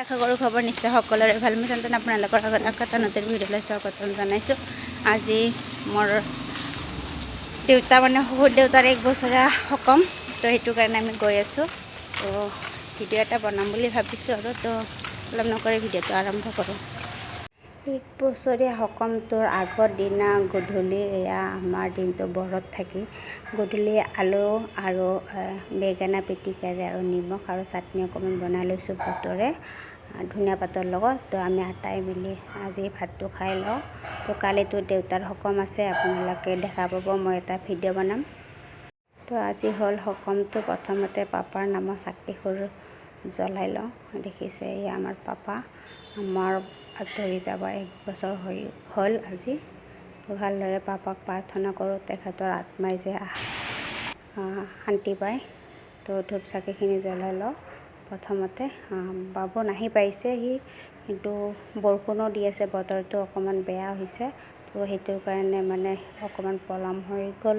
আশা কৰোঁ খবৰ নিশ্চয় সকলোৰে ভাল। মই চান্তন আপোনালোকৰ আগত এটা নতুন ভিডিঅ'লৈ স্বাগতম জনাইছোঁ। আজি মোৰ দেউতা মানে শহুৰ দেউতাৰ 1 বছৰীয়া সকাম, তো সেইটো কাৰণে আমি গৈ আছোঁ। তো ভিডিঅ' এটা বনাম বুলি ভাবিছোঁ আৰু তো অলপ নকৰি ভিডিঅ'টো আৰম্ভ কৰোঁ। 1 বছৰীয়া সকামটোৰ আগৰ দিনা গধূলি এয়া আমাৰ দিনটো বৰত থাকি গধূলি আলু আৰু বেঙেনা পিটিকাৰে আৰু নিমখ আৰু চাটনি অকণমান বনাই লৈছোঁ বুটৰে ধনিয়া পাতৰ লগত। তো আমি আটাই মিলি আজি ভাতটো খাই লওঁ। তো কালিতো দেউতাৰ সকাম আছে, আপোনালোকে দেখা পাব, মই এটা ভিডিঅ' বনাম। তো আজি হ'ল সকামটো। প্ৰথমতে পাপাৰ নামত চাকি সৰু জ্বলাই লওঁ। দেখিছে এই আমাৰ পাপা, আমাৰ আঁতৰি যাব 1 বছৰ হ'ল আজি। তো ভালদৰে পাপাক প্ৰাৰ্থনা কৰোঁ, তেখেতৰ আত্মাই যে শান্তি পায়। তো ধূপ চাকিখিনি জ্বলাই লওঁ। প্ৰথমতে বাবু নাহি পাইছে সি, কিন্তু বৰষুণো দি আছে, বতৰটো অকণমান বেয়া হৈছে। তো সেইটোৰ কাৰণে মানে অকণমান পলম হৈ গ'ল।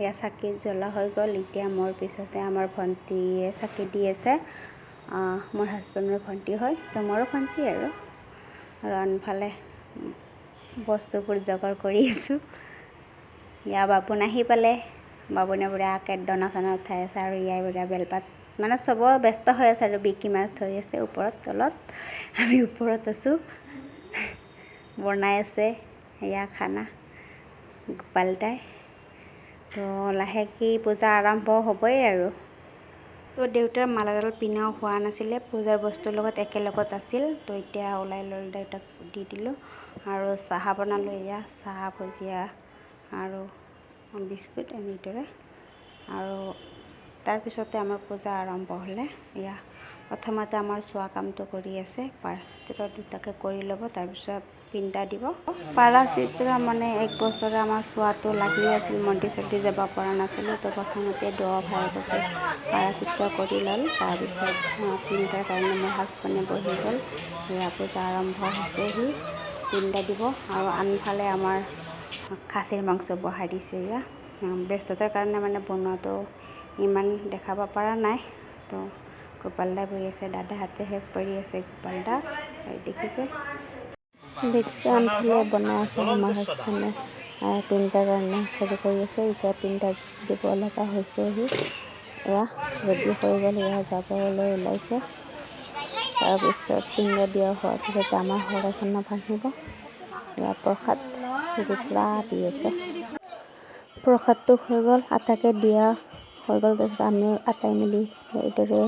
এয়া চাকি জ্বলা হৈ গ'ল। এতিয়া মোৰ পিছতে আমাৰ ভণ্টীয়ে চাকি দি আছে। মোৰ হাজবেণ্ডৰ ভণ্টি হয়, তো মোৰো ভণ্টি আৰু আনফালে বস্তুবোৰ যোগাৰ কৰি আছোঁ। ইয়া বাবু নাহি পালে, বাবুনে বুঢ়াকে দনা চনা উঠাই আছে আৰু ইয়াই বুঢ়া বেলপাত মানে চব ব্যস্ত হৈ আছে আৰু বিকি মাছ ধৰি আছে ওপৰত তলত। আমি ওপৰত আছোঁ, বনাই আছে এয়া খানা গোপাল দাই। তো লাহেকৈ পূজা আৰম্ভ হ'বই আৰু। তো দেউতাৰ মালাডাল পিন্ধাও হোৱা নাছিলে, পূজাৰ বস্তুৰ লগত একেলগত আছিল। তো এতিয়া ওলাই লৈ দেউতাক দি দিলোঁ আৰু চাহ বনালোঁ। এয়া চাহ, ভুজিয়া আৰু বিস্কুট এনেদৰে। আৰু তাৰপিছতে আমাৰ পূজা আৰম্ভ হ'লে এয়া প্ৰথমতে আমাৰ চোৱা কামটো কৰি আছে। পাৰাচিত্ৰ দুটাকে কৰি ল'ব, তাৰপিছত পিণ্ডা দিব। পাৰাচিত্ৰ মানে 1 বছৰে আমাৰ চোৱাটো লাগি আছিল, মন্দিৰ চন্দিৰ যাব পৰা নাছিলোঁ। তো প্ৰথমতে দুয়ো ভায়েককে পাৰাচিত্ৰ কৰি ল'ল, তাৰপিছত পিণ্ডাৰ কাৰণে মোৰ হাজবেণ্ডে বহি গ'ল। এয়া পূজা আৰম্ভ হৈছে, সি পিণ্ডা দিব। আৰু আনফালে আমাৰ খাচীৰ মাংস বহাই দিছে। এয়া ব্যস্ততাৰ কাৰণে মানে বনোৱাটো ইমান দেখাব পৰা নাই। তো গোপাল দা বহি আছে, দাদাহঁতে শেষ কৰি আছে গোপাল দা, দেখিছে আনফালে বনাই আছে। আমাৰ হাজবেণ্ডে পিণ্ডাৰ কাৰণে হেৰি কৰি আছে। এতিয়া পিণ্ডা দিব লগা হৈছে। সি এয়া ৰেডি হৈ গ'ল, এয়া যাবলৈ ওলাইছে। তাৰপিছত পিণ্ডা দিয়া হোৱাৰ পিছত আমাৰ শৰাইখন ভাঙিব। এয়া প্ৰসাদ গোটৰা দি আছে। প্ৰসাদটো হৈ গ'ল, আটাইকে দিয়া হৈ গ'ল। তাৰপিছত আমি আটাই মিলি এইদৰে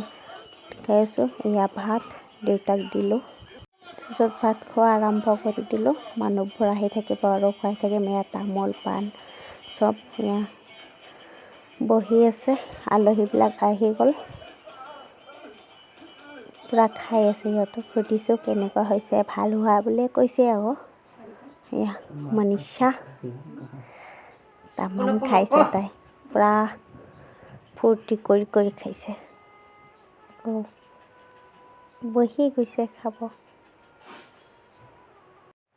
খাই আছোঁ। এয়া ভাত দেউতাক দিলোঁ, তাৰপিছত ভাত খোৱা আৰম্ভ কৰি দিলোঁ। মানুহবোৰ আহি থাকিব আৰু খুৱাই থাকিম। এয়া তামোল পাণ চব এয়া বহি আছে। আলহীবিলাক আহি গ'ল, পূৰা খাই আছে। সিহঁতক সুধিছোঁ কেনেকুৱা হৈছে, ভাল হোৱা বুলিয়ে কৈছে আকৌ। এয়া মনীষা তামাম খাইছে, তাই পূৰা ফূৰ্তি কৰি কৰি খাইছে। বহি গৈছে খাব।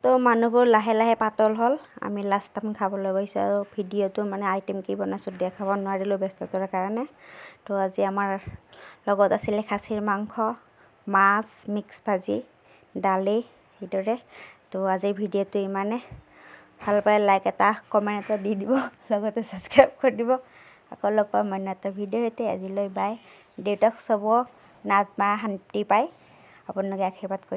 তো মানুহবোৰ লাহে লাহে পাতল হ'ল, আমি লাষ্ট টাইম খাবলৈ গৈছোঁ। আৰু ভিডিঅ'টো মানে আইটেম কি বনাইছোঁ দেখাব নোৱাৰিলোঁ ব্যস্ততাৰ কাৰণে। তো আজি আমাৰ লগত আছিলে খাচীৰ মাংস, মাছ, মিক্স ভাজি, দালি সেইদৰে। তো আজিৰ ভিডিঅ'টো ইমানে। ভাল পালে লাইক এটা, কমেণ্ট এটা দি দিব, লগতে ছাবস্ক্ৰাইব কৰি দিব। আকৌ লগ পাম অন্য এটা ভিডিঅ'ৰ সৈতে। আজিলৈ বাই। দেউতাক চব নাত মা শান্তি পায়, আপোনালোকে আশীৰ্বাদ কৰি